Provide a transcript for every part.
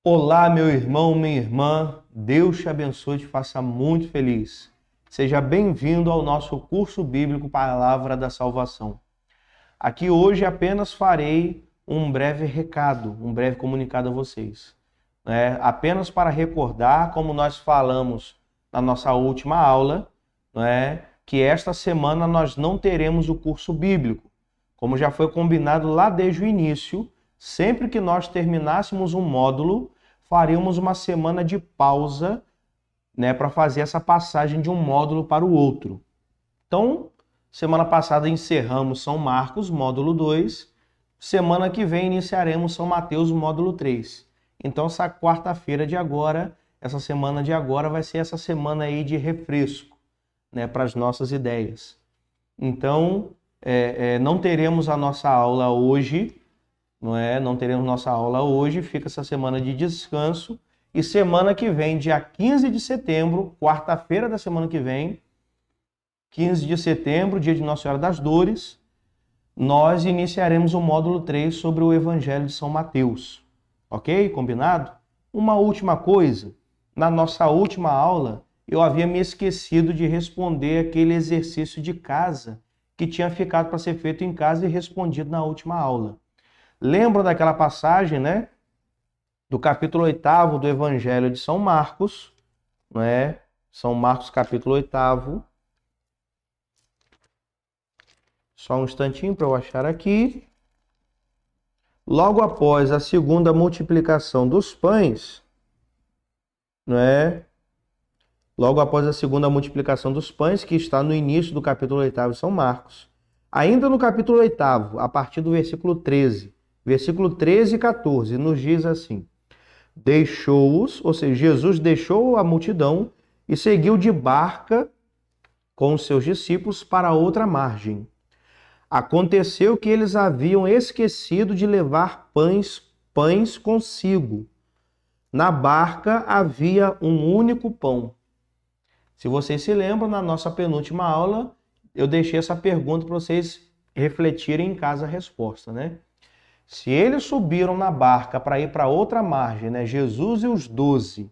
Olá, meu irmão, minha irmã, Deus te abençoe e te faça muito feliz. Seja bem-vindo ao nosso curso bíblico Palavra da Salvação. Aqui hoje apenas farei um breve recado, um breve comunicado a vocês. Apenas para recordar, como nós falamos na nossa última aula, que esta semana nós não teremos o curso bíblico. Como já foi combinado lá desde o início, sempre que nós terminássemos um módulo, faríamos uma semana de pausa, para fazer essa passagem de um módulo para o outro. Então, semana passada encerramos São Marcos, módulo 2. Semana que vem iniciaremos São Mateus, módulo 3. Então, essa quarta-feira de agora, essa semana de agora, vai ser essa semana aí de refresco, para as nossas ideias. Então, não teremos a nossa aula hoje, não teremos nossa aula hoje, fica essa semana de descanso. E semana que vem, dia 15 de setembro, quarta-feira da semana que vem, 15 de setembro, dia de Nossa Senhora das Dores, nós iniciaremos o módulo 3 sobre o Evangelho de São Mateus. Ok? Combinado? Uma última coisa, na nossa última aula, eu havia me esquecido de responder aquele exercício de casa que tinha ficado para ser feito em casa e respondido na última aula. Lembram daquela passagem, do capítulo 8º do Evangelho de São Marcos, São Marcos, capítulo 8º. Só um instantinho para eu achar aqui. Logo após a segunda multiplicação dos pães, Logo após a segunda multiplicação dos pães, que está no início do capítulo 8º de São Marcos. Ainda no capítulo 8º, a partir do versículo 13, versículo 13 e 14, nos diz assim: deixou-os, ou seja, Jesus deixou a multidão e seguiu de barca com os seus discípulos para outra margem. Aconteceu que eles haviam esquecido de levar pães consigo. Na barca havia um único pão. Se vocês se lembram, na nossa penúltima aula, eu deixei essa pergunta para vocês refletirem em casa a resposta, Se eles subiram na barca para ir para outra margem, Jesus e os 12,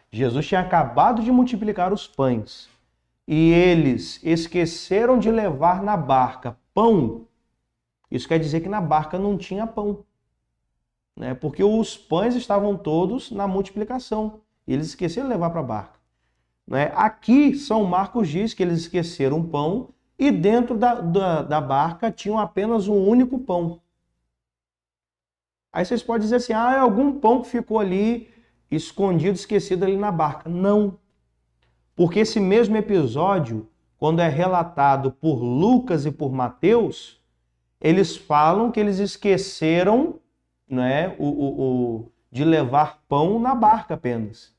Jesus tinha acabado de multiplicar os pães e eles esqueceram de levar na barca pão, isso quer dizer que na barca não tinha pão, porque os pães estavam todos na multiplicação e eles esqueceram de levar para a barca. Aqui, São Marcos diz que eles esqueceram o pão e dentro da barca tinham apenas um único pão. Aí vocês podem dizer assim, é algum pão que ficou ali escondido, esquecido ali na barca. Não, porque esse mesmo episódio, quando é relatado por Lucas e por Mateus, eles falam que eles esqueceram de levar pão na barca apenas.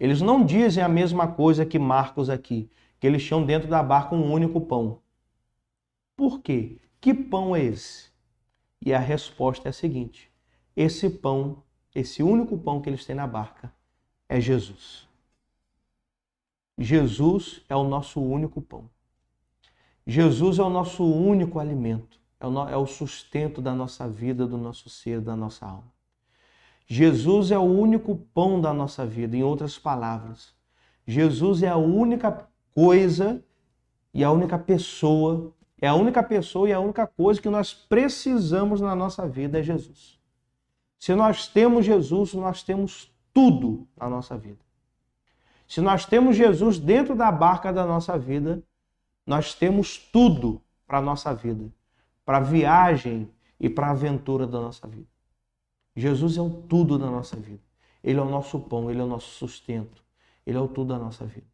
Eles não dizem a mesma coisa que Marcos aqui, que eles tinham dentro da barca um único pão. Por quê? Que pão é esse? E a resposta é a seguinte: esse pão, esse único pão que eles têm na barca, é Jesus. Jesus é o nosso único pão. Jesus é o nosso único alimento. É o sustento da nossa vida, do nosso ser, da nossa alma. Jesus é o único pão da nossa vida, em outras palavras. Jesus é a única coisa e a única pessoa. É a única pessoa e a única coisa que nós precisamos na nossa vida é Jesus. Se nós temos Jesus, nós temos tudo na nossa vida. Se nós temos Jesus dentro da barca da nossa vida, nós temos tudo para a nossa vida, para a viagem e para a aventura da nossa vida. Jesus é o tudo da nossa vida. Ele é o nosso pão, Ele é o nosso sustento. Ele é o tudo da nossa vida.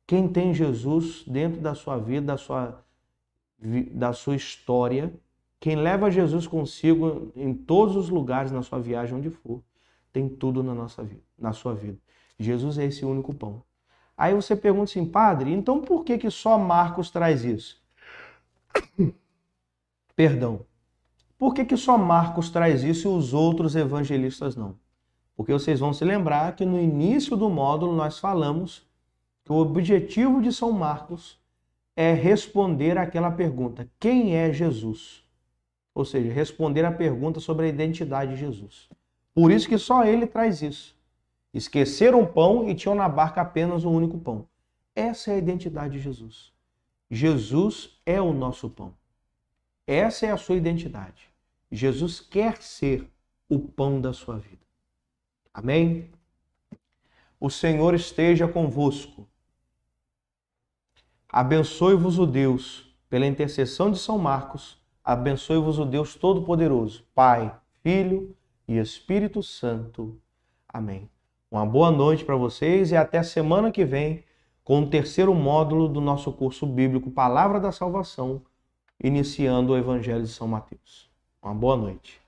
Quem tem Jesus dentro da sua vida, da sua história, quem leva Jesus consigo em todos os lugares, na sua viagem, onde for, tem tudo na nossa vida, na sua vida. Jesus é esse único pão. Aí você pergunta assim, padre, então por que só Marcos traz isso? Perdão. Por que só Marcos traz isso e os outros evangelistas não? Porque vocês vão se lembrar que no início do módulo nós falamos que o objetivo de São Marcos é responder àquela pergunta: quem é Jesus? Ou seja, responder à pergunta sobre a identidade de Jesus. Por isso que só ele traz isso. Esqueceram o pão e tinham na barca apenas um único pão. Essa é a identidade de Jesus. Jesus é o nosso pão. Essa é a sua identidade. Jesus quer ser o pão da sua vida. Amém? O Senhor esteja convosco. Abençoe-vos o Deus, pela intercessão de São Marcos, abençoe-vos o Deus Todo-Poderoso, Pai, Filho e Espírito Santo. Amém. Uma boa noite para vocês e até semana que vem com o terceiro módulo do nosso curso bíblico Palavra da Salvação, iniciando o Evangelho de São Mateus. Uma boa noite.